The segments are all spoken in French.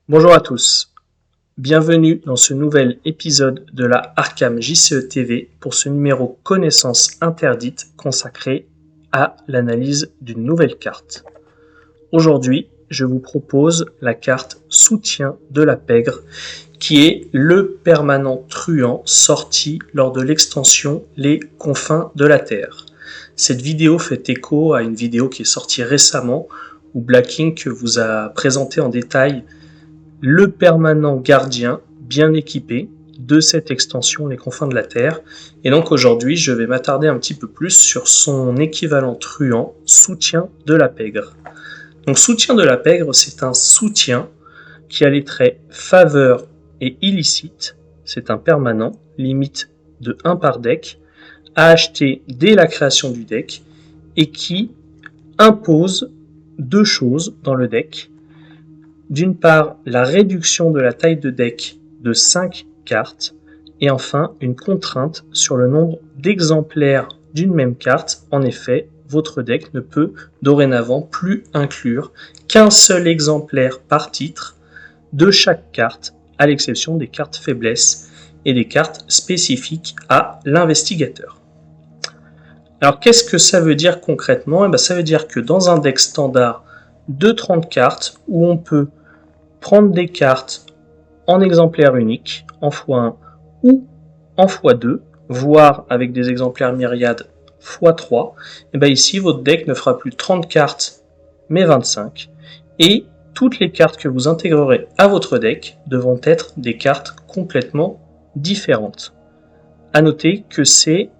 Bonjour à tous, bienvenue dans ce nouvel épisode de la Arkham JCE TV pour ce numéro Connaissances interdites consacré à l'analyse d'une nouvelle carte. Aujourd'hui, je vous propose la carte Soutien de la Pègre qui est le permanent truand sorti lors de l'extension Les Confins de la Terre. Cette vidéo fait écho à une vidéo qui est sortie récemment où Black Ink vous a présenté en détail le permanent gardien bien équipé de cette extension Les Confins de la Terre. Et donc aujourd'hui, je vais m'attarder un petit peu plus sur son équivalent truand, Soutien de la Pègre. Donc Soutien de la Pègre, c'est un soutien qui a les traits faveur et illicite. C'est un permanent, limite de 1 par deck, à acheter dès la création du deck et qui impose deux choses dans le deck. D'une part, la réduction de la taille de deck de 5 cartes, et enfin une contrainte sur le nombre d'exemplaires d'une même carte. En effet, votre deck ne peut dorénavant plus inclure qu'un seul exemplaire par titre de chaque carte, à l'exception des cartes faiblesses et des cartes spécifiques à l'investigateur. Alors qu'est-ce que ça veut dire concrètement ? Ça veut dire que dans un deck standard de 30 cartes, où on peut prendre des cartes en exemplaire unique, en x1 ou en x2, voire avec des exemplaires myriades x3, ici votre deck ne fera plus 30 cartes mais 25, et toutes les cartes que vous intégrerez à votre deck devront être des cartes complètement différentes. À noter que c'est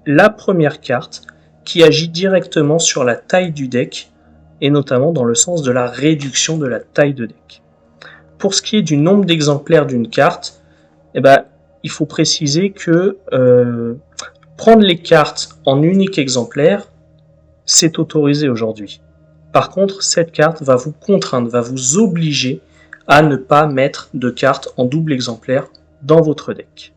la première carte qui agit directement sur la taille du deck, et notamment dans le sens de la réduction de la taille de deck. Pour ce qui est du nombre d'exemplaires d'une carte, il faut préciser que prendre les cartes en unique exemplaire, c'est autorisé aujourd'hui. Par contre, cette carte va vous contraindre, va vous obliger à ne pas mettre de cartes en double exemplaire dans votre deck.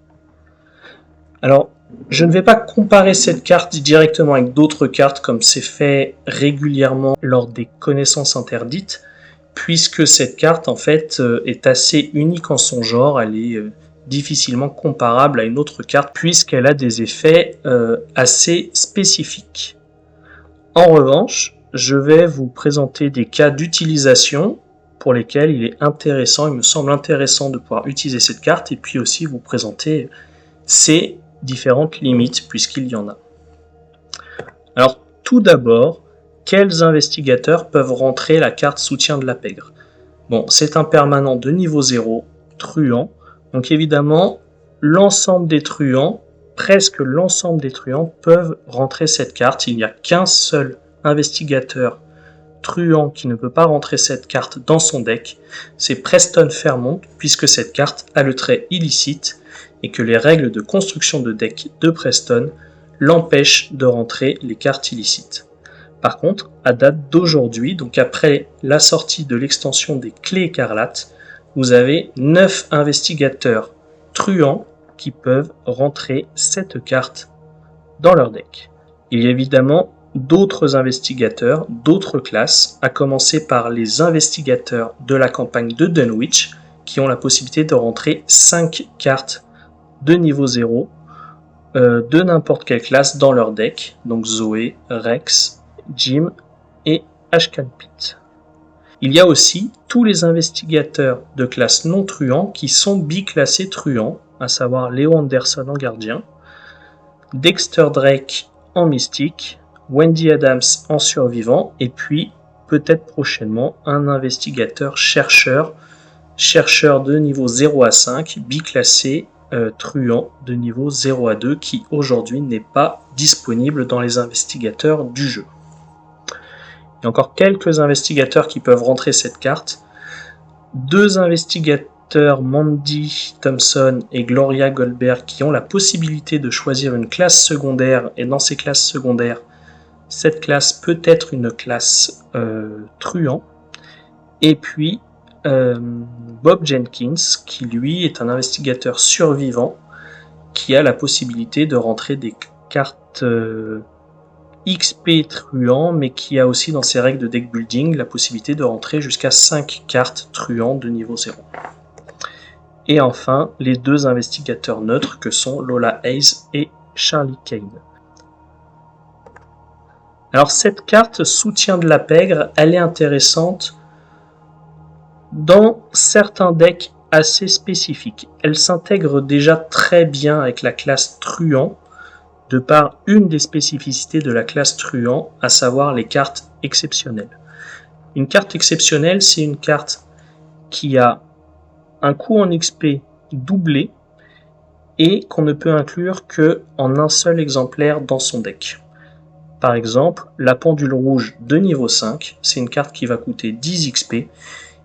Alors, je ne vais pas comparer cette carte directement avec d'autres cartes comme c'est fait régulièrement lors des connaissances interdites, puisque cette carte en fait est assez unique en son genre, elle est difficilement comparable à une autre carte puisqu'elle a des effets assez spécifiques. En revanche, je vais vous présenter des cas d'utilisation pour lesquels il me semble intéressant de pouvoir utiliser cette carte, et puis aussi vous présenter ses différentes limites puisqu'il y en a. Alors tout d'abord, quels investigateurs peuvent rentrer la carte Soutien de la Pègre ? Bon, c'est un permanent de niveau 0, truand, donc évidemment, l'ensemble des truands, presque l'ensemble des truands peuvent rentrer cette carte. Il n'y a qu'un seul investigateur truand qui ne peut pas rentrer cette carte dans son deck, c'est Preston Fairmont, puisque cette carte a le trait illicite et que les règles de construction de deck de Preston l'empêchent de rentrer les cartes illicites. Par contre, à date d'aujourd'hui, donc après la sortie de l'extension des Clés écarlates, vous avez 9 investigateurs truands qui peuvent rentrer cette carte dans leur deck. Il y a évidemment d'autres investigateurs, d'autres classes, à commencer par les investigateurs de la campagne de Dunwich, qui ont la possibilité de rentrer 5 cartes de niveau 0 de n'importe quelle classe dans leur deck, donc Zoé, Rex, Jim et Ashcan Pit. Il y a aussi tous les investigateurs de classe non truand qui sont biclassés truands, à savoir Leo Anderson en gardien, Dexter Drake en mystique, Wendy Adams en survivant, et puis peut-être prochainement un investigateur chercheur de niveau 0 à 5, biclassé truand de niveau 0 à 2, qui aujourd'hui n'est pas disponible dans les investigateurs du jeu. Il y a encore quelques investigateurs qui peuvent rentrer cette carte. 2 investigateurs, Mandy Thompson et Gloria Goldberg, qui ont la possibilité de choisir une classe secondaire, et dans ces classes secondaires, cette classe peut être une classe truand. Et puis Bob Jenkins, qui lui est un investigateur survivant, qui a la possibilité de rentrer des cartes XP truand, mais qui a aussi dans ses règles de deck building la possibilité de rentrer jusqu'à 5 cartes truands de niveau 0. Et enfin, les deux investigateurs neutres que sont Lola Hayes et Charlie Kane. Alors cette carte soutien de la pègre, elle est intéressante dans certains decks assez spécifiques. Elle s'intègre déjà très bien avec la classe truand, de par une des spécificités de la classe truand, à savoir les cartes exceptionnelles. Une carte exceptionnelle, c'est une carte qui a un coût en XP doublé et qu'on ne peut inclure qu'en un seul exemplaire dans son deck. Par exemple, la pendule rouge de niveau 5, c'est une carte qui va coûter 10 XP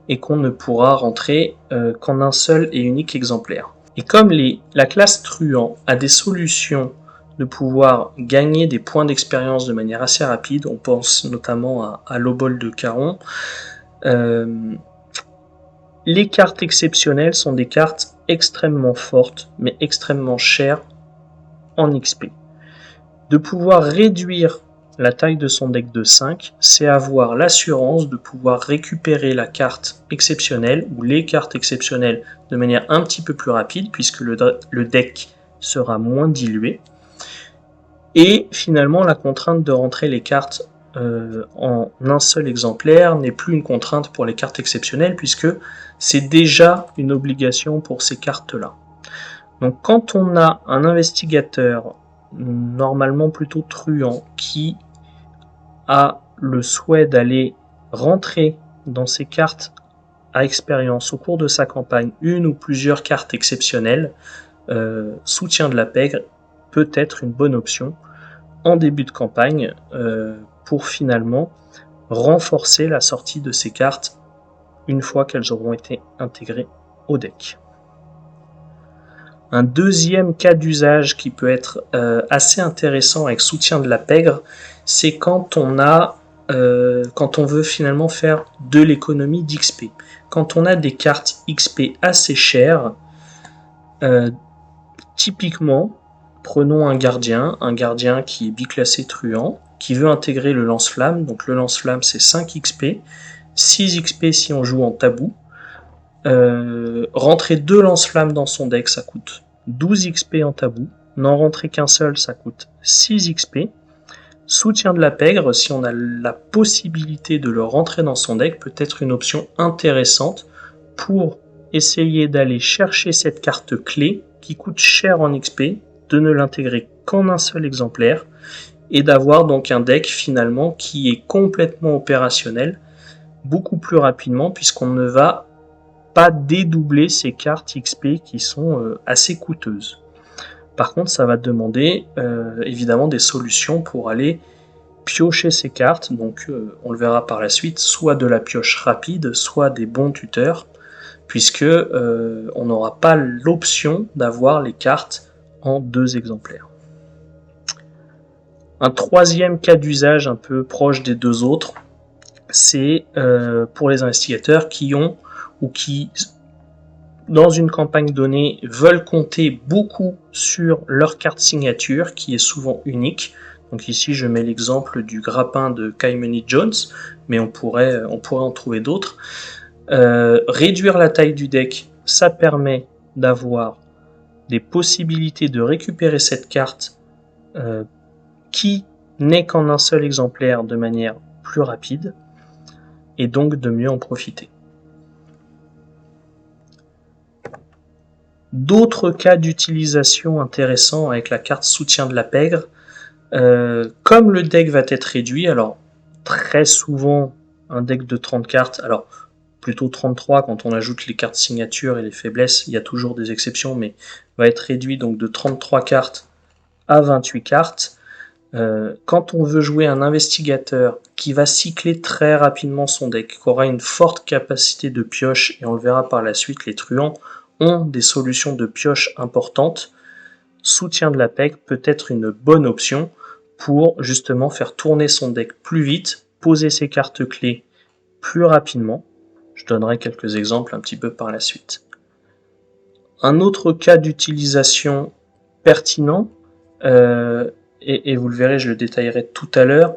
et qu'on ne pourra rentrer qu'en un seul et unique exemplaire. Et comme la classe truand a des solutions de pouvoir gagner des points d'expérience de manière assez rapide, on pense notamment à l'obol de Caron, les cartes exceptionnelles sont des cartes extrêmement fortes, mais extrêmement chères en XP. De pouvoir réduire la taille de son deck de 5, c'est avoir l'assurance de pouvoir récupérer la carte exceptionnelle ou les cartes exceptionnelles de manière un petit peu plus rapide, puisque le deck sera moins dilué. Et finalement, la contrainte de rentrer les cartes en un seul exemplaire n'est plus une contrainte pour les cartes exceptionnelles, puisque c'est déjà une obligation pour ces cartes-là. Donc quand on a un investigateur, normalement plutôt truand, qui a le souhait d'aller rentrer dans ses cartes à expérience au cours de sa campagne une ou plusieurs cartes exceptionnelles, soutien de la pègre peut être une bonne option en début de campagne pour finalement renforcer la sortie de ces cartes une fois qu'elles auront été intégrées au deck. Un deuxième cas d'usage qui peut être assez intéressant avec soutien de la pègre, c'est quand on veut finalement faire de l'économie d'XP. Quand on a des cartes XP assez chères, typiquement, prenons un gardien qui est biclassé truand, qui veut intégrer le lance-flamme. Donc le lance-flamme c'est 5 XP, 6 XP si on joue en tabou. Rentrer 2 lance-flammes dans son deck ça coûte 12 XP en tabou. N'en rentrer qu'un seul ça coûte 6 XP. Soutien de la pègre, si on a la possibilité de le rentrer dans son deck, peut être une option intéressante pour essayer d'aller chercher cette carte clé qui coûte cher en XP, de ne l'intégrer qu'en un seul exemplaire et d'avoir donc un deck finalement qui est complètement opérationnel beaucoup plus rapidement puisqu'on ne va pas dédoubler ces cartes XP qui sont assez coûteuses. Par contre, ça va demander évidemment des solutions pour aller piocher ces cartes, donc on le verra par la suite, soit de la pioche rapide, soit des bons tuteurs, puisque on n'aura pas l'option d'avoir les cartes en 2 exemplaires. Un troisième cas d'usage un peu proche des deux autres, c'est pour les investigateurs qui ont ou qui dans une campagne donnée, veulent compter beaucoup sur leur carte signature, qui est souvent unique. Donc ici, je mets l'exemple du grappin de Caimony Jones, mais on pourrait en trouver d'autres. Réduire la taille du deck, ça permet d'avoir des possibilités de récupérer cette carte qui n'est qu'en un seul exemplaire de manière plus rapide, et donc de mieux en profiter. D'autres cas d'utilisation intéressants avec la carte soutien de la pègre, comme le deck va être réduit, alors très souvent un deck de 30 cartes, alors plutôt 33 quand on ajoute les cartes signature et les faiblesses, il y a toujours des exceptions, mais va être réduit donc de 33 cartes à 28 cartes. Quand on veut jouer un investigateur qui va cycler très rapidement son deck, qui aura une forte capacité de pioche, et on le verra par la suite, les truands ont des solutions de pioche importantes, soutien de la pègre peut être une bonne option pour justement faire tourner son deck plus vite, poser ses cartes clés plus rapidement. Je donnerai quelques exemples un petit peu par la suite. Un autre cas d'utilisation pertinent, et vous le verrez, je le détaillerai tout à l'heure,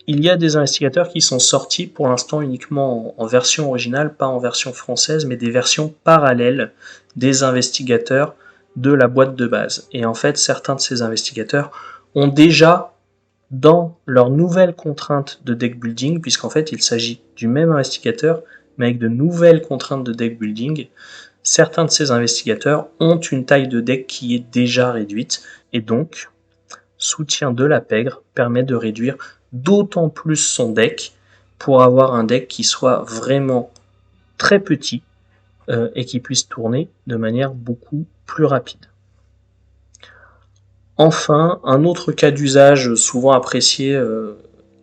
il y a des investigateurs qui sont sortis pour l'instant uniquement en version originale, pas en version française, mais des versions parallèles des investigateurs de la boîte de base. Et en fait, certains de ces investigateurs ont déjà, dans leur nouvelle contrainte de deck building, puisqu'en fait il s'agit du même investigateur, mais avec de nouvelles contraintes de deck building, certains de ces investigateurs ont une taille de deck qui est déjà réduite, et donc soutien de la pègre permet de réduire d'autant plus son deck pour avoir un deck qui soit vraiment très petit et qui puisse tourner de manière beaucoup plus rapide. Enfin, un autre cas d'usage souvent apprécié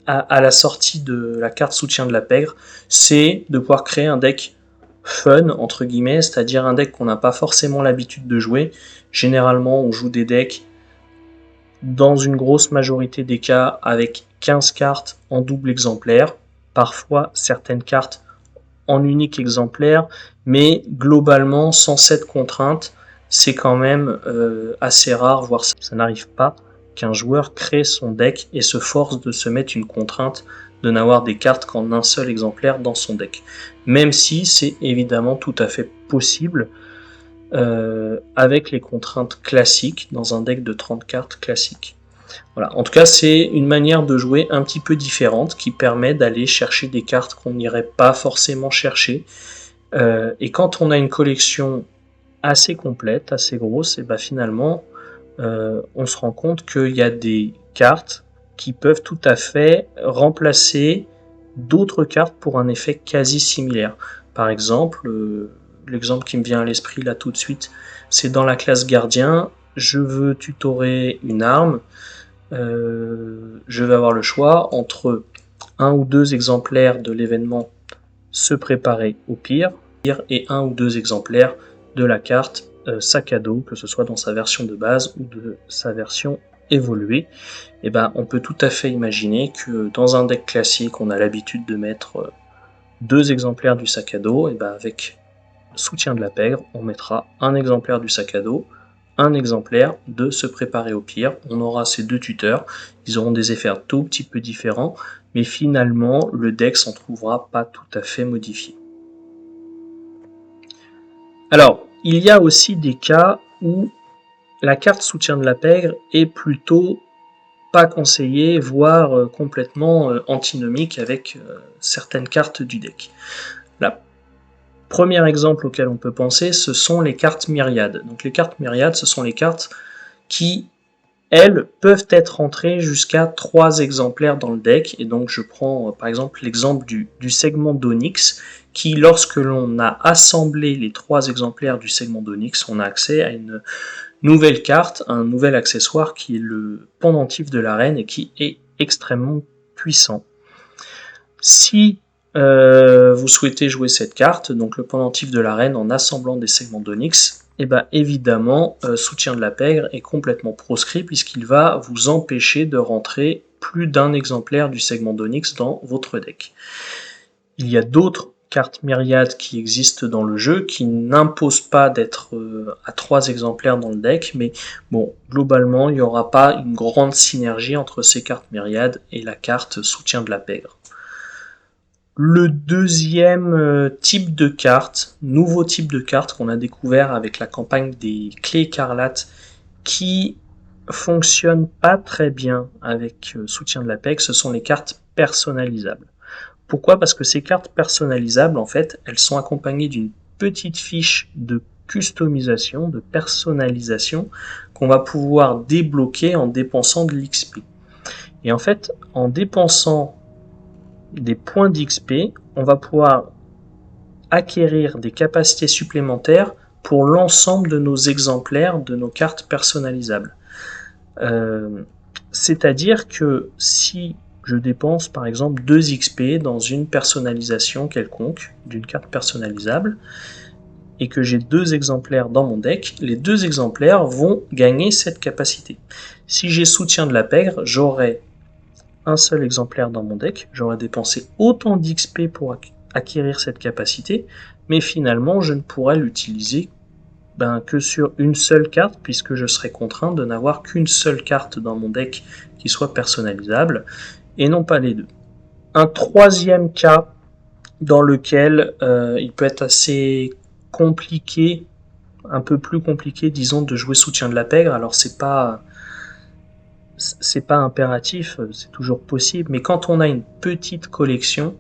à la sortie de la carte soutien de la pègre, c'est de pouvoir créer un deck fun, entre guillemets, c'est-à-dire un deck qu'on n'a pas forcément l'habitude de jouer. Généralement, on joue des decks dans une grosse majorité des cas avec 15 cartes en double exemplaire, parfois certaines cartes en unique exemplaire, mais globalement, sans cette contrainte, c'est quand même assez rare, voire ça n'arrive pas, qu'un joueur crée son deck et se force de se mettre une contrainte de n'avoir des cartes qu'en un seul exemplaire dans son deck. Même si c'est évidemment tout à fait possible avec les contraintes classiques dans un deck de 30 cartes classique. Voilà. En tout cas, c'est une manière de jouer un petit peu différente qui permet d'aller chercher des cartes qu'on n'irait pas forcément chercher. Et quand on a une collection assez complète, assez grosse, et ben finalement, on se rend compte qu'il y a des cartes qui peuvent tout à fait remplacer d'autres cartes pour un effet quasi similaire. Par exemple, l'exemple qui me vient à l'esprit là tout de suite, c'est dans la classe gardien, je veux tutorer une arme, je vais avoir le choix entre un ou deux exemplaires de l'événement se préparer au pire et un ou deux exemplaires de la carte sac à dos, que ce soit dans sa version de base ou de sa version évoluée. Et ben, on peut tout à fait imaginer que dans un deck classique, on a l'habitude de mettre deux exemplaires du sac à dos, et ben avec soutien de la pègre, on mettra un exemplaire du sac à dos, un exemplaire de se préparer au pire. On aura ces deux tuteurs, ils auront des effets un tout petit peu différents, mais finalement le deck s'en trouvera pas tout à fait modifié. Alors, il y a aussi des cas où la carte soutien de la pègre est plutôt pas conseillée, voire complètement antinomique avec certaines cartes du deck. La premier exemple auquel on peut penser, ce sont les cartes myriades. Donc les cartes myriades, ce sont les cartes qui, elles, peuvent être entrées jusqu'à 3 exemplaires dans le deck. Et donc je prends par exemple l'exemple du segment d'Onyx, qui lorsque l'on a assemblé les 3 exemplaires du segment d'Onyx, on a accès à une nouvelle carte, un nouvel accessoire qui est le pendentif de l'arène et qui est extrêmement puissant. Si vous souhaitez jouer cette carte, donc le pendentif de l'arène en assemblant des segments d'Onyx, et bien évidemment, soutien de la pègre est complètement proscrit puisqu'il va vous empêcher de rentrer plus d'un exemplaire du segment d'Onyx dans votre deck. Il y a d'autres cartes myriades qui existent dans le jeu qui n'imposent pas d'être à 3 exemplaires dans le deck, mais bon, globalement, il n'y aura pas une grande synergie entre ces cartes myriades et la carte soutien de la pègre. Le deuxième type de carte, nouveau type de carte qu'on a découvert avec la campagne des clés écarlates qui fonctionne pas très bien avec soutien de la pègre, ce sont les cartes personnalisables. Pourquoi ? Parce que ces cartes personnalisables, en fait, elles sont accompagnées d'une petite fiche de customisation, de personnalisation qu'on va pouvoir débloquer en dépensant de l'XP. Et en fait, en dépensant des points d'XP, on va pouvoir acquérir des capacités supplémentaires pour l'ensemble de nos exemplaires de nos cartes personnalisables. C'est-à-dire que si je dépense par exemple 2 XP dans une personnalisation quelconque d'une carte personnalisable et que j'ai 2 exemplaires dans mon deck, les 2 exemplaires vont gagner cette capacité. Si j'ai soutien de la pègre, j'aurai un seul exemplaire dans mon deck, j'aurais dépensé autant d'XP pour acquérir cette capacité, mais finalement je ne pourrais l'utiliser que sur une seule carte, puisque je serai contraint de n'avoir qu'une seule carte dans mon deck qui soit personnalisable, et non pas les deux. Un troisième cas dans lequel il peut être assez compliqué, un peu plus compliqué, disons, de jouer soutien de la pègre. Alors c'est pas impératif, c'est toujours possible, mais quand on a une petite collection,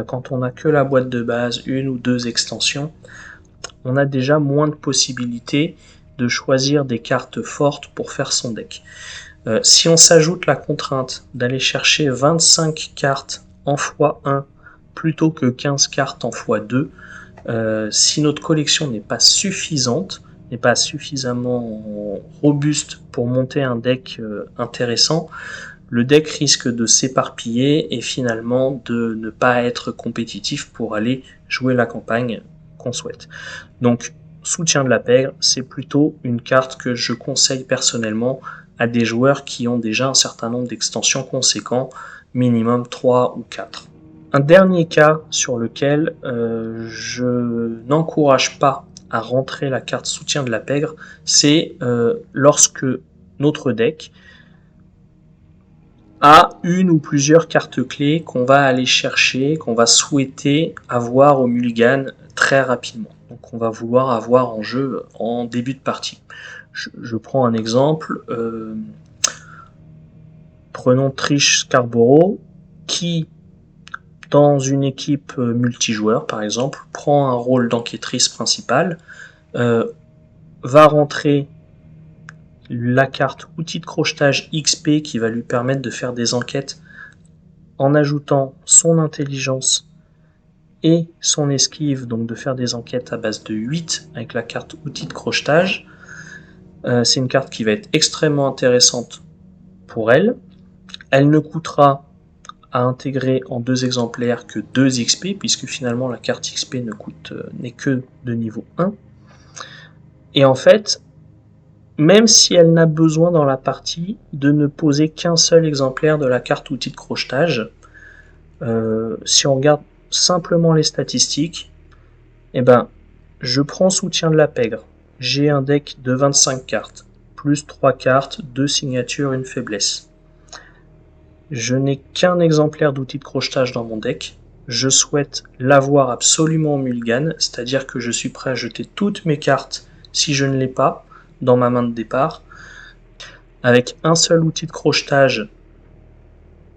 quand on a que la boîte de base, une ou deux extensions, on a déjà moins de possibilités de choisir des cartes fortes pour faire son deck. Si on s'ajoute la contrainte d'aller chercher 25 cartes en x1 plutôt que 15 cartes en x2, si notre collection n'est pas suffisante, n'est pas suffisamment robuste pour monter un deck intéressant, le deck risque de s'éparpiller et finalement de ne pas être compétitif pour aller jouer la campagne qu'on souhaite. Donc, soutien de la pègre, c'est plutôt une carte que je conseille personnellement à des joueurs qui ont déjà un certain nombre d'extensions conséquents, minimum 3 ou 4. Un dernier cas sur lequel je n'encourage pas à rentrer la carte soutien de la pègre, c'est lorsque notre deck a une ou plusieurs cartes clés qu'on va aller chercher, qu'on va souhaiter avoir au mulligan très rapidement. Donc on va vouloir avoir en jeu en début de partie. Je prends un exemple. Prenons Trish Scarborough, qui, dans une équipe multijoueur par exemple, prend un rôle d'enquêtrice principale, va rentrer la carte outil de crochetage XP qui va lui permettre de faire des enquêtes en ajoutant son intelligence et son esquive, donc de faire des enquêtes à base de 8 avec la carte outil de crochetage. C'est une carte qui va être extrêmement intéressante pour elle. Elle ne coûtera à intégrer en 2 exemplaires que 2 XP, puisque finalement la carte XP n'est que de niveau 1. Et en fait, même si elle n'a besoin dans la partie de ne poser qu'un seul exemplaire de la carte outil de crochetage, si on regarde simplement les statistiques, je prends soutien de la pègre. J'ai un deck de 25 cartes, plus 3 cartes, 2 signatures, une faiblesse. Je n'ai qu'un exemplaire d'outil de crochetage dans mon deck. Je souhaite l'avoir absolument au mulligan, c'est-à-dire que je suis prêt à jeter toutes mes cartes si je ne l'ai pas dans ma main de départ. Avec un seul outil de crochetage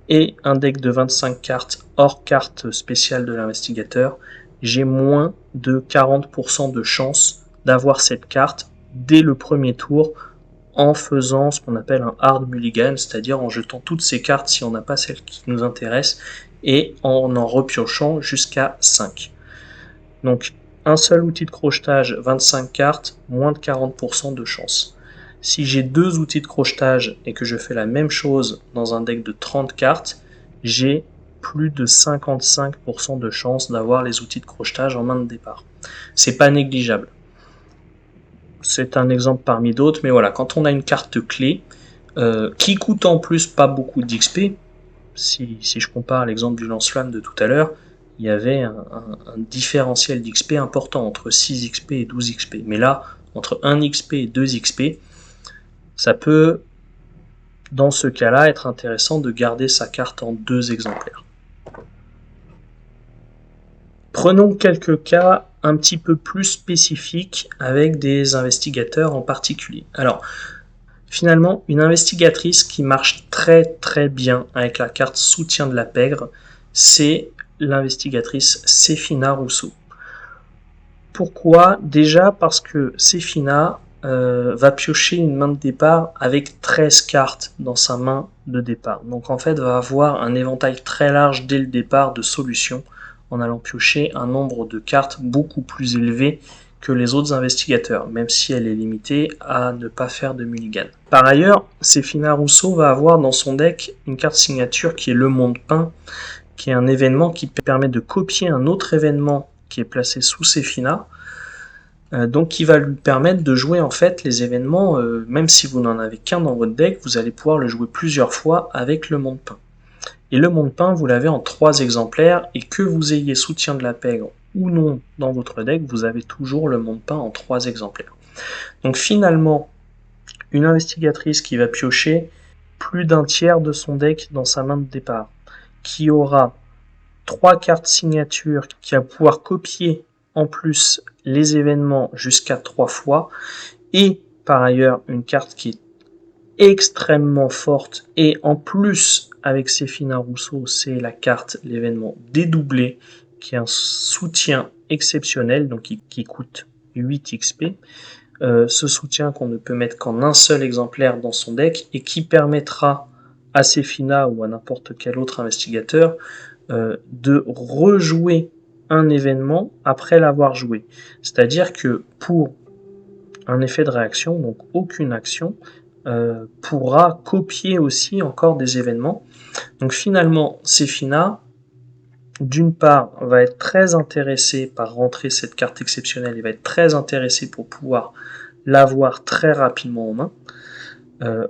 et un deck de 25 cartes hors carte spéciale de l'investigateur, j'ai moins de 40% de chance d'avoir cette carte dès le premier tour en faisant ce qu'on appelle un hard mulligan, c'est-à-dire en jetant toutes ces cartes si on n'a pas celle qui nous intéresse et en repiochant jusqu'à 5. Donc un seul outil de crochetage, 25 cartes, moins de 40% de chance. Si j'ai 2 outils de crochetage et que je fais la même chose dans un deck de 30 cartes, j'ai plus de 55% de chance d'avoir les outils de crochetage en main de départ. C'est pas négligeable. C'est un exemple parmi d'autres, mais voilà, quand on a une carte clé qui coûte en plus pas beaucoup d'XP, si je compare l'exemple du lance-flamme de tout à l'heure, il y avait un différentiel d'XP important entre 6 XP et 12 XP. Mais là, entre 1 XP et 2 XP, ça peut, dans ce cas-là, être intéressant de garder sa carte en 2 exemplaires. Prenons quelques cas un petit peu plus spécifiques avec des investigateurs en particulier. Alors, finalement, une investigatrice qui marche très très bien avec la carte soutien de la pègre, c'est l'investigatrice Séphina Rousseau. Pourquoi? Déjà parce que Séphina va piocher une main de départ avec 13 cartes dans sa main de départ. Donc en fait, va avoir un éventail très large dès le départ de solutions en allant piocher un nombre de cartes beaucoup plus élevé que les autres investigateurs, même si elle est limitée à ne pas faire de mulligan. Par ailleurs, Séphina Rousseau va avoir dans son deck une carte signature qui est le monde peint, qui est un événement qui permet de copier un autre événement qui est placé sous Séphina, donc qui va lui permettre de jouer en fait les événements, même si vous n'en avez qu'un dans votre deck, vous allez pouvoir le jouer plusieurs fois avec le monde peint. Et le monde peint, vous l'avez en 3 exemplaires, et que vous ayez soutien de la pègre ou non dans votre deck, vous avez toujours le monde peint en 3 exemplaires. Donc finalement, une investigatrice qui va piocher plus d'un tiers de son deck dans sa main de départ, qui aura 3 cartes signature, qui va pouvoir copier en plus les événements jusqu'à 3 fois, et par ailleurs une carte qui est extrêmement forte, et en plus avec Séphina Rousseau, c'est la carte, l'événement dédoublé, qui est un soutien exceptionnel, donc qui coûte 8 XP. Ce soutien qu'on ne peut mettre qu'en un seul exemplaire dans son deck et qui permettra à Séphina ou à n'importe quel autre investigateur de rejouer un événement après l'avoir joué. C'est-à-dire que pour un effet de réaction, donc aucune action, pourra copier aussi encore des événements. Donc finalement, Séphina, d'une part, va être très intéressé par rentrer cette carte exceptionnelle, il va être très intéressé pour pouvoir l'avoir très rapidement en main.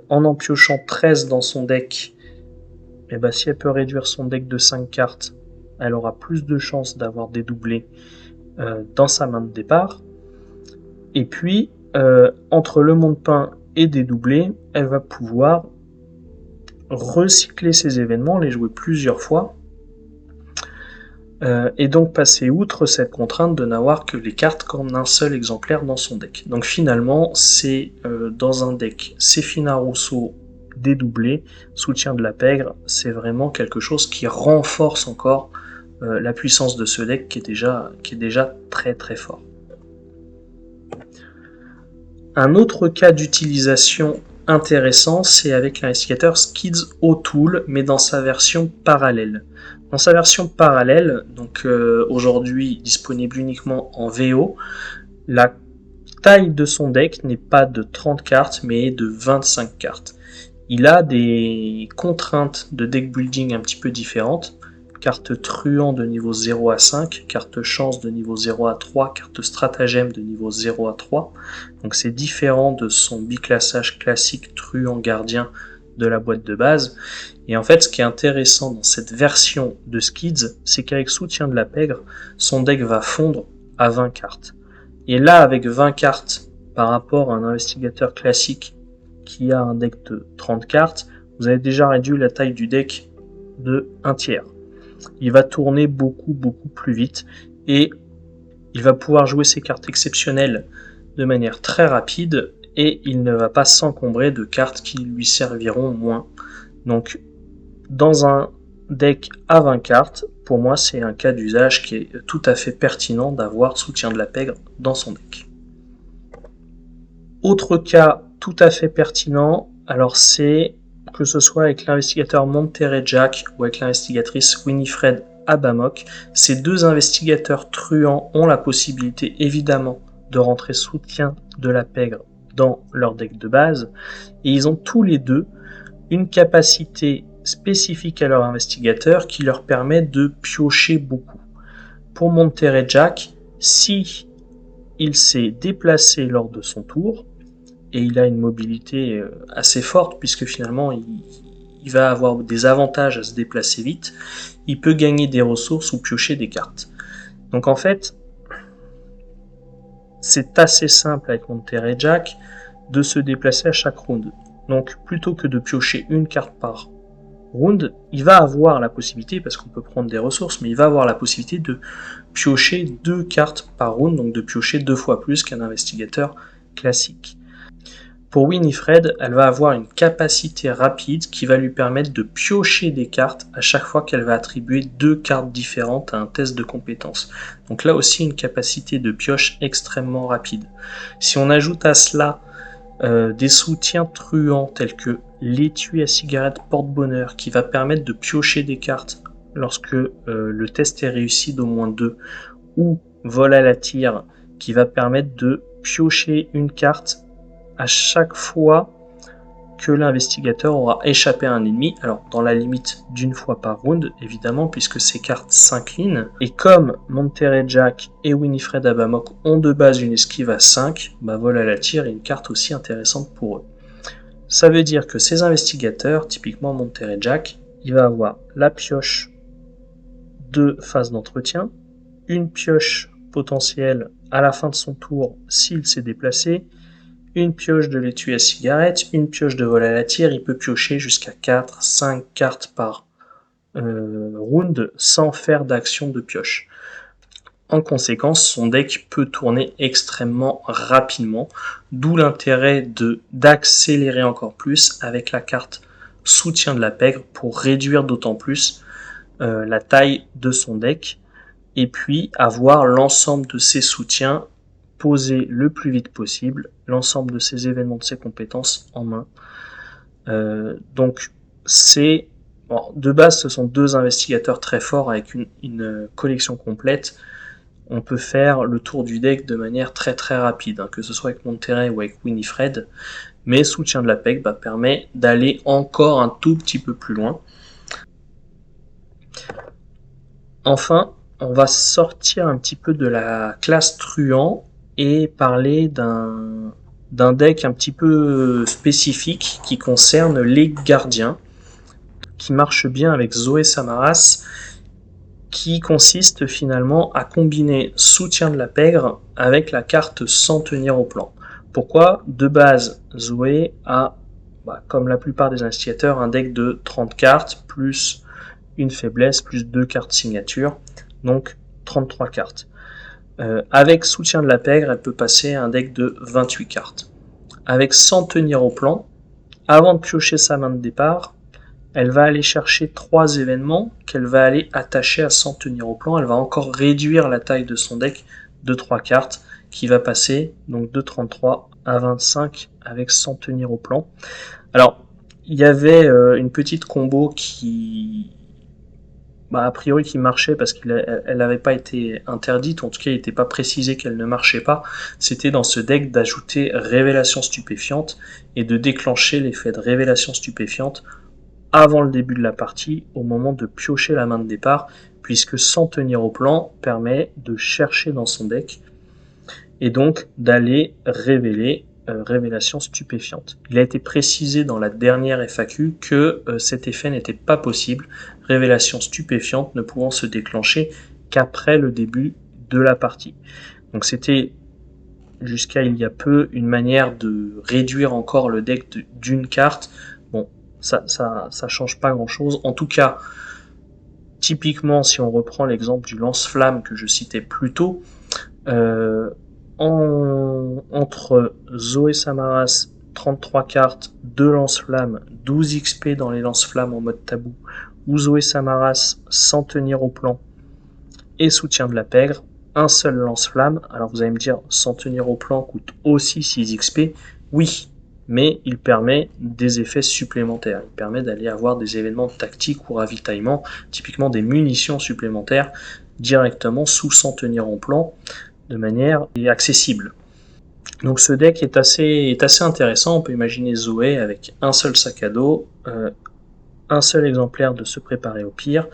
En piochant 13 dans son deck, et ben, si elle peut réduire son deck de 5 cartes, elle aura plus de chances d'avoir des doublés dans sa main de départ. Et puis, entre le monde peint et des doublés, elle va pouvoir recycler ses événements, les jouer plusieurs fois, et donc passer outre cette contrainte de n'avoir que les cartes qu'en un seul exemplaire dans son deck. Donc finalement, c'est dans un deck Séphina Rousseau dédoublé, soutien de la pègre, c'est vraiment quelque chose qui renforce encore la puissance de ce deck qui est déjà très très fort. Un autre cas d'utilisation intéressant, c'est avec l'investigateur Skids O'Toole, mais dans sa version parallèle. Dans sa version parallèle, donc aujourd'hui disponible uniquement en VO, la taille de son deck n'est pas de 30 cartes, mais de 25 cartes. Il a des contraintes de deck building un petit peu différentes. Carte truand de niveau 0 à 5, carte chance de niveau 0 à 3, carte stratagème de niveau 0 à 3. Donc c'est différent de son biclassage classique truand gardien de la boîte de base. Et en fait, ce qui est intéressant dans cette version de Skids, c'est qu'avec soutien de la pègre, son deck va fondre à 20 cartes. Et là, avec 20 cartes par rapport à un investigateur classique qui a un deck de 30 cartes, vous avez déjà réduit la taille du deck de 1 tiers. Il va tourner beaucoup plus vite et il va pouvoir jouer ses cartes exceptionnelles de manière très rapide et il ne va pas s'encombrer de cartes qui lui serviront moins. Donc dans un deck à 20 cartes, pour moi c'est un cas d'usage qui est tout à fait pertinent d'avoir soutien de la pègre dans son deck. Autre cas tout à fait pertinent, alors c'est que ce soit avec l'investigateur Monterey Jack ou avec l'investigatrice Winifred Abamok, ces deux investigateurs truands ont la possibilité évidemment de rentrer soutien de la pègre dans leur deck de base, et ils ont tous les deux une capacité spécifique à leur investigateur qui leur permet de piocher beaucoup. Pour Monterey Jack, si il s'est déplacé lors de son tour, et il a une mobilité assez forte puisque finalement il va avoir des avantages à se déplacer vite, il peut gagner des ressources ou piocher des cartes. Donc en fait, c'est assez simple avec Monterey Jack de se déplacer à chaque round. Donc plutôt que de piocher une carte par round, il va avoir la possibilité, parce qu'on peut prendre des ressources, mais il va avoir la possibilité de piocher 2 cartes par round, donc de piocher 2 fois plus qu'un investigateur classique. Pour Winifred, elle va avoir une capacité rapide qui va lui permettre de piocher des cartes à chaque fois qu'elle va attribuer 2 cartes différentes à un test de compétence. Donc là aussi une capacité de pioche extrêmement rapide. Si on ajoute à cela des soutiens truands tels que l'étui à cigarette porte-bonheur qui va permettre de piocher des cartes lorsque le test est réussi d'au moins 2, ou vol à la tire qui va permettre de piocher une carte à chaque fois que l'investigateur aura échappé à un ennemi, alors dans la limite d'une fois par round évidemment puisque ces cartes s'inclinent, et comme Monterey Jack et Winifred Abamok ont de base une esquive à 5, vol à la tire est une carte aussi intéressante pour eux. Ça veut dire que ces investigateurs, typiquement Monterey Jack, il va avoir la pioche de phase d'entretien, une pioche potentielle à la fin de son tour s'il s'est déplacé, une pioche de l'étui à cigarette, une pioche de vol à la tire. Il peut piocher jusqu'à 4-5 cartes par round sans faire d'action de pioche. En conséquence, son deck peut tourner extrêmement rapidement, d'où l'intérêt d'accélérer encore plus avec la carte soutien de la pègre pour réduire d'autant plus la taille de son deck, et puis avoir l'ensemble de ses soutiens posés le plus vite possible, l'ensemble de ses événements, de ses compétences en main. Donc c'est de base, ce sont deux investigateurs très forts avec une collection complète. On peut faire le tour du deck de manière très très rapide, que ce soit avec Monterrey ou avec Winifred, mais soutien de la PEC permet d'aller encore un tout petit peu plus loin. Enfin, on va sortir un petit peu de la classe truand et parler d'un deck un petit peu spécifique qui concerne les gardiens, qui marche bien avec Zoé Samaras, qui consiste finalement à combiner soutien de la pègre avec la carte sans tenir au plan. Pourquoi ? De base, Zoé a, comme la plupart des investigateurs, un deck de 30 cartes, plus une faiblesse, plus 2 cartes signature, donc 33 cartes. Avec soutien de la pègre, elle peut passer à un deck de 28 cartes. Avec sans tenir au plan, avant de piocher sa main de départ, elle va aller chercher 3 événements qu'elle va aller attacher à sans tenir au plan. Elle va encore réduire la taille de son deck de 3 cartes, qui va passer donc de 33 à 25 avec sans tenir au plan. Alors, il y avait une petite combo qui, a priori, qui marchait parce qu'elle n'avait pas été interdite, en tout cas il n'était pas précisé qu'elle ne marchait pas. C'était dans ce deck d'ajouter révélation stupéfiante et de déclencher l'effet de révélation stupéfiante avant le début de la partie, au moment de piocher la main de départ, puisque sans tenir au plan permet de chercher dans son deck et donc d'aller révéler révélation stupéfiante. Il a été précisé dans la dernière FAQ que cet effet n'était pas possible, révélation stupéfiante ne pouvant se déclencher qu'après le début de la partie. Donc c'était jusqu'à il y a peu une manière de réduire encore le deck d'une carte. Bon, ça change pas grand chose. En tout cas, typiquement, si on reprend l'exemple du lance-flamme que je citais plus tôt, entre Zoé Samaras, 33 cartes, 2 lance-flammes, 12 XP dans les lance-flammes en mode tabou, ou Zoé Samaras sans tenir au plan et soutien de la pègre, un seul lance-flamme. Alors vous allez me dire, sans tenir au plan coûte aussi 6 XP. Oui, mais il permet des effets supplémentaires. Il permet d'aller avoir des événements tactiques ou ravitaillement, typiquement des munitions supplémentaires, directement sous sans tenir en plan, de manière accessible. Donc ce deck est assez intéressant. On peut imaginer Zoé avec un seul sac à dos, un seul exemplaire de Se préparer au pire,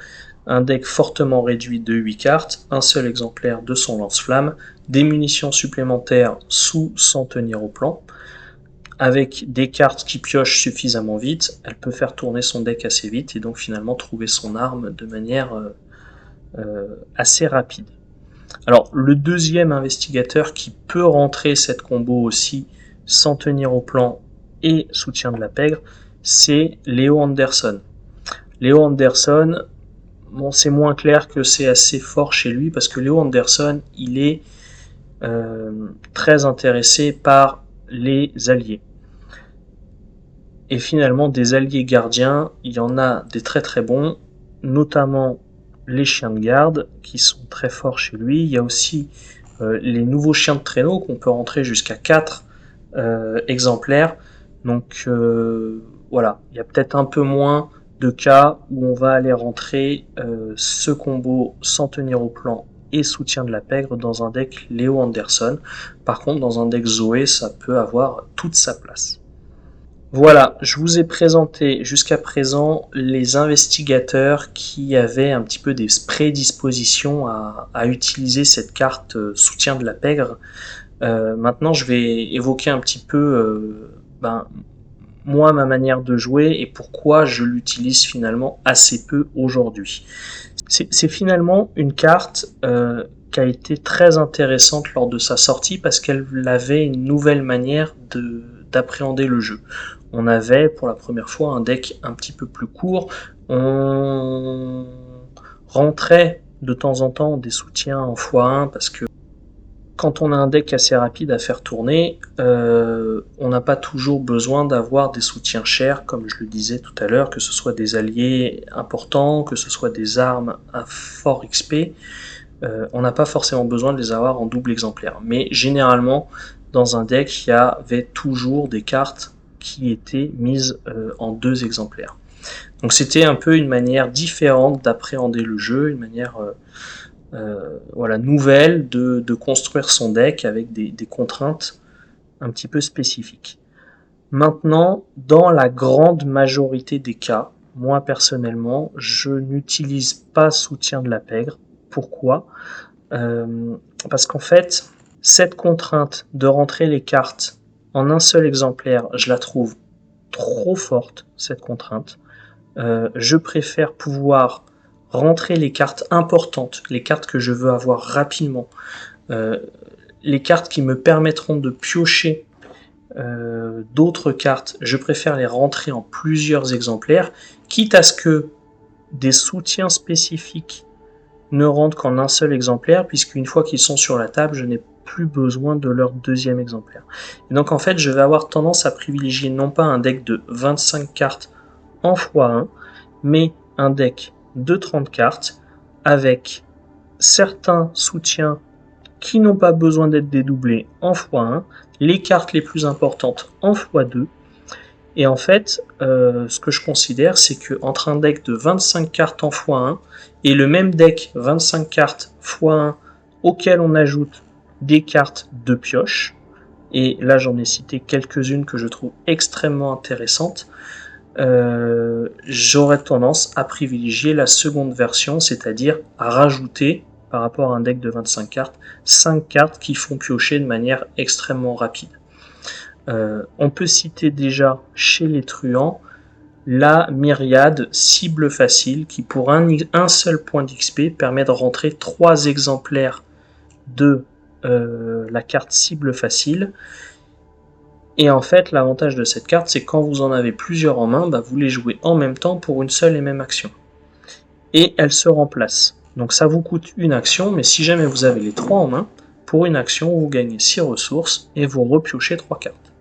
un deck fortement réduit de 8 cartes, un seul exemplaire de son lance-flamme, des munitions supplémentaires sous sans tenir au plan, avec des cartes qui piochent suffisamment vite. Elle peut faire tourner son deck assez vite et donc finalement trouver son arme de manière assez rapide. Alors le deuxième investigateur qui peut rentrer cette combo aussi sans tenir au plan et soutien de la pègre, c'est Léo Anderson. Léo Anderson, bon, c'est moins clair que c'est assez fort chez lui parce que Léo Anderson, il est très intéressé par les alliés. Et finalement, des alliés gardiens, il y en a des très très bons, notamment les chiens de garde qui sont très forts chez lui. Il y a aussi les nouveaux chiens de traîneau qu'on peut rentrer jusqu'à 4 exemplaires. Donc voilà, il y a peut-être un peu moins de cas où on va aller rentrer ce combo sans tenir au plan et soutien de la pègre dans un deck Léo Anderson. Par contre, dans un deck Zoé, ça peut avoir toute sa place. Voilà, je vous ai présenté jusqu'à présent les investigateurs qui avaient un petit peu des prédispositions à utiliser cette carte soutien de la pègre. Maintenant, je vais évoquer un petit peu moi, ma manière de jouer et pourquoi je l'utilise finalement assez peu aujourd'hui. C'est finalement une carte qui a été très intéressante lors de sa sortie parce qu'elle avait une nouvelle manière d'appréhender le jeu. On avait pour la première fois un deck un petit peu plus court, on rentrait de temps en temps des soutiens en x1 parce que quand on a un deck assez rapide à faire tourner, on n'a pas toujours besoin d'avoir des soutiens chers, comme je le disais tout à l'heure, que ce soit des alliés importants, que ce soit des armes à fort XP, on n'a pas forcément besoin de les avoir en double exemplaire. Mais généralement, dans un deck, il y avait toujours des cartes qui étaient mises en 2 exemplaires. Donc c'était un peu une manière différente d'appréhender le jeu, une manière nouvelle de construire son deck avec des contraintes un petit peu spécifiques. Maintenant, dans la grande majorité des cas, moi personnellement, je n'utilise pas soutien de la pègre. Pourquoi ? Parce qu'en fait, cette contrainte de rentrer les cartes en un seul exemplaire, je la trouve trop forte, cette contrainte. Je préfère pouvoir rentrer les cartes importantes, les cartes que je veux avoir rapidement, les cartes qui me permettront de piocher d'autres cartes, je préfère les rentrer en plusieurs exemplaires, quitte à ce que des soutiens spécifiques ne rentrent qu'en un seul exemplaire, puisqu'une fois qu'ils sont sur la table, je n'ai plus besoin de leur deuxième exemplaire. Et donc en fait, je vais avoir tendance à privilégier non pas un deck de 25 cartes en x1, mais un deck de 30 cartes avec certains soutiens qui n'ont pas besoin d'être dédoublés en x1, les cartes les plus importantes en x2. Et en fait, ce que je considère, c'est qu'entre un deck de 25 cartes en x1 et le même deck 25 cartes x1 auquel on ajoute des cartes de pioche, et là j'en ai cité quelques-unes que je trouve extrêmement intéressantes, j'aurais tendance à privilégier la seconde version, c'est-à-dire à rajouter, par rapport à un deck de 25 cartes, 5 cartes qui font piocher de manière extrêmement rapide. On peut citer déjà chez les truands la myriade cible facile qui pour un seul point d'XP permet de rentrer 3 exemplaires de la carte cible facile. Et en fait, l'avantage de cette carte, c'est que quand vous en avez plusieurs en main, vous les jouez en même temps pour une seule et même action. Et elles se remplacent. Donc ça vous coûte une action, mais si jamais vous avez les 3 en main, pour une action, vous gagnez 6 ressources et vous repiochez 3 cartes.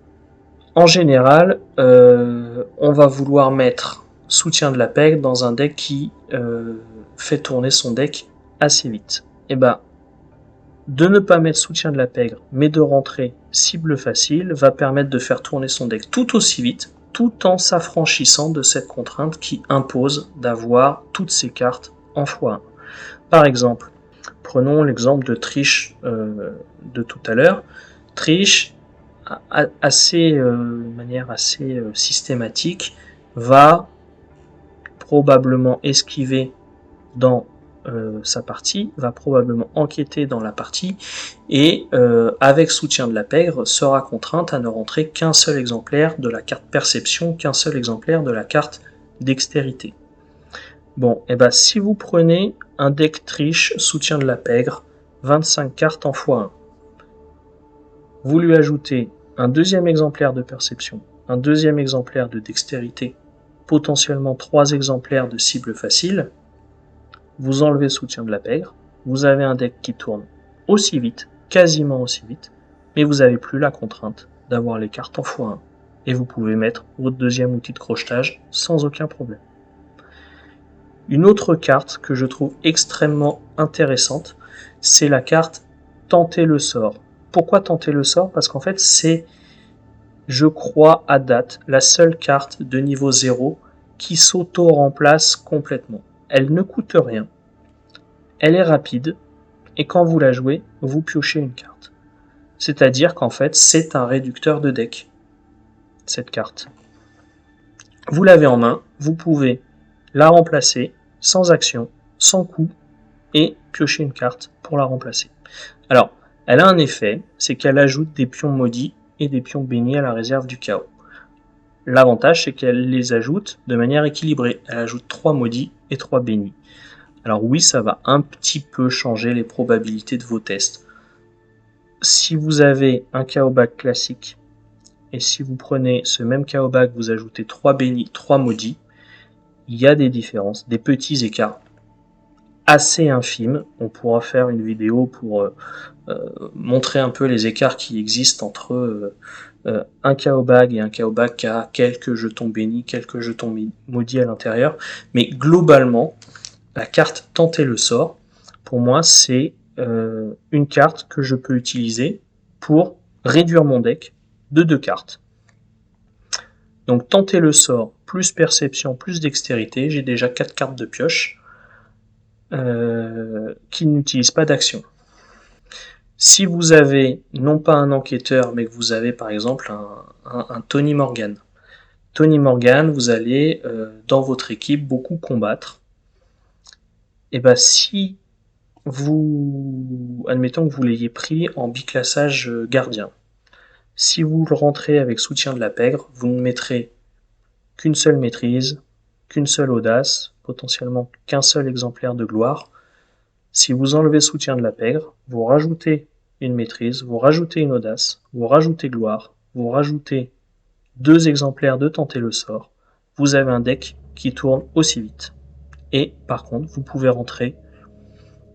En général, on va vouloir mettre soutien de la pègre dans un deck qui fait tourner son deck assez vite. Et de ne pas mettre soutien de la pègre, mais de rentrer cible facile, va permettre de faire tourner son deck tout aussi vite, tout en s'affranchissant de cette contrainte qui impose d'avoir toutes ces cartes en x1. Par exemple, prenons l'exemple de Triche de tout à l'heure. Triche, de manière assez systématique, va probablement esquiver dans sa partie, va probablement enquêter dans la partie, et avec soutien de la pègre, sera contrainte à ne rentrer qu'un seul exemplaire de la carte perception, qu'un seul exemplaire de la carte dextérité. Bon, si vous prenez un deck triche, soutien de la pègre, 25 cartes en x1, vous lui ajoutez un deuxième exemplaire de perception, un deuxième exemplaire de dextérité, potentiellement 3 exemplaires de cible facile, vous enlevez soutien de la pègre, vous avez un deck qui tourne aussi vite, quasiment aussi vite, mais vous n'avez plus la contrainte d'avoir les cartes en x1, et vous pouvez mettre votre deuxième outil de crochetage sans aucun problème. Une autre carte que je trouve extrêmement intéressante, c'est la carte Tenter le sort. Pourquoi tenter le sort ? Parce qu'en fait, c'est, je crois, à date, la seule carte de niveau 0 qui s'auto-remplace complètement. Elle ne coûte rien, elle est rapide, et quand vous la jouez, vous piochez une carte. C'est-à-dire qu'en fait, c'est un réducteur de deck, cette carte. Vous l'avez en main, vous pouvez la remplacer sans action, sans coût, et piocher une carte pour la remplacer. Alors, elle a un effet, c'est qu'elle ajoute des pions maudits et des pions bénis à la réserve du chaos. L'avantage, c'est qu'elle les ajoute de manière équilibrée. Elle ajoute 3 maudits et 3 bénis. Alors oui, ça va un petit peu changer les probabilités de vos tests. Si vous avez un KO bag classique, et si vous prenez ce même KO bag, vous ajoutez 3 bénis, 3 maudits, il y a des différences, des petits écarts assez infimes. On pourra faire une vidéo pour montrer un peu les écarts qui existent entre un KO bag et un KO bag qui a quelques jetons bénis, quelques jetons maudits à l'intérieur. Mais globalement, la carte Tenter le sort, pour moi, c'est une carte que je peux utiliser pour réduire mon deck de 2 cartes. Donc Tenter le sort, plus perception, plus dextérité, j'ai déjà 4 cartes de pioche qui n'utilisent pas d'action. Si vous avez non pas un enquêteur, mais que vous avez par exemple un Tony Morgan. Tony Morgan, vous allez dans votre équipe beaucoup combattre. Et bien si vous, admettons que vous l'ayez pris en biclassage gardien, si vous le rentrez avec soutien de la pègre, vous ne mettrez qu'une seule maîtrise, qu'une seule audace, potentiellement qu'un seul exemplaire de gloire. Si vous enlevez soutien de la pègre, vous rajoutez une maîtrise, vous rajoutez une audace, vous rajoutez gloire, vous rajoutez 2 exemplaires de Tenter le sort, vous avez un deck qui tourne aussi vite. Et par contre, vous pouvez rentrer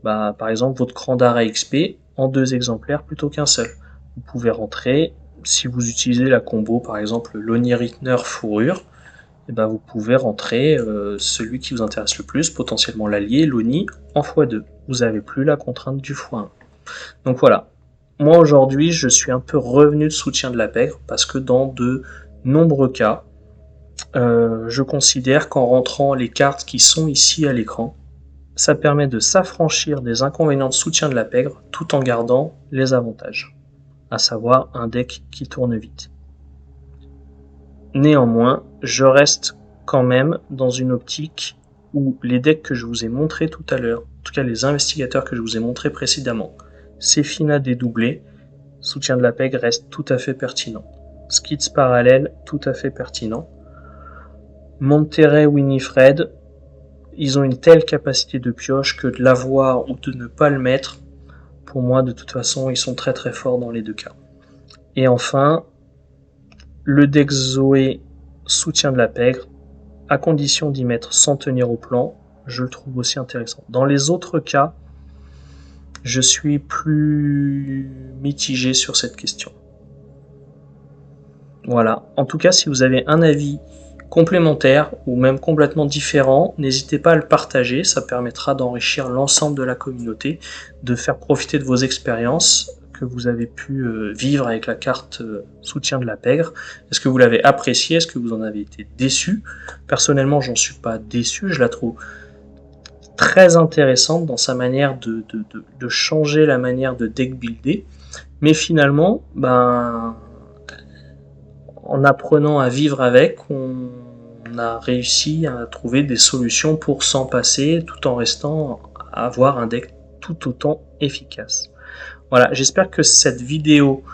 par exemple votre cran d'arrêt XP en 2 exemplaires plutôt qu'un seul. Vous pouvez rentrer, si vous utilisez la combo par exemple Lonnie Rittner fourrure, et vous pouvez rentrer celui qui vous intéresse le plus, potentiellement l'allié, Lonnie, en x2. Vous n'avez plus la contrainte du x1. Donc voilà, moi aujourd'hui je suis un peu revenu de soutien de la pègre parce que dans de nombreux cas, je considère qu'en rentrant les cartes qui sont ici à l'écran, ça permet de s'affranchir des inconvénients de soutien de la pègre tout en gardant les avantages, à savoir un deck qui tourne vite. Néanmoins, je reste quand même dans une optique où les decks que je vous ai montrés tout à l'heure, en tout cas les investigateurs que je vous ai montrés précédemment, Sefina dédoublé, soutien de la pègre reste tout à fait pertinent. Skids parallèle, tout à fait pertinent. Monterey, Winifred, ils ont une telle capacité de pioche que de l'avoir ou de ne pas le mettre, pour moi de toute façon ils sont très très forts dans les deux cas. Et enfin, le deck Zoé soutien de la pègre, à condition d'y mettre sans tenir au plan, je le trouve aussi intéressant. Dans les autres cas, je suis plus mitigé sur cette question. Voilà, en tout cas si vous avez un avis complémentaire ou même complètement différent, n'hésitez pas à le partager, ça permettra d'enrichir l'ensemble de la communauté, de faire profiter de vos expériences que vous avez pu vivre avec la carte soutien de la pègre. Est-ce que vous l'avez apprécié? Est-ce que vous en avez été déçu? Personnellement, j'en suis pas déçu, je la trouve très intéressante dans sa manière de changer la manière de deck builder, mais finalement, en apprenant à vivre avec, on a réussi à trouver des solutions pour s'en passer tout en restant à avoir un deck tout autant efficace. Voilà, j'espère que cette vidéo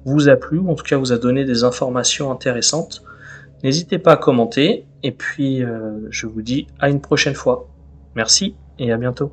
vous a plu, ou en tout cas vous a donné des informations intéressantes. N'hésitez pas à commenter, et puis je vous dis à une prochaine fois. Merci et à bientôt.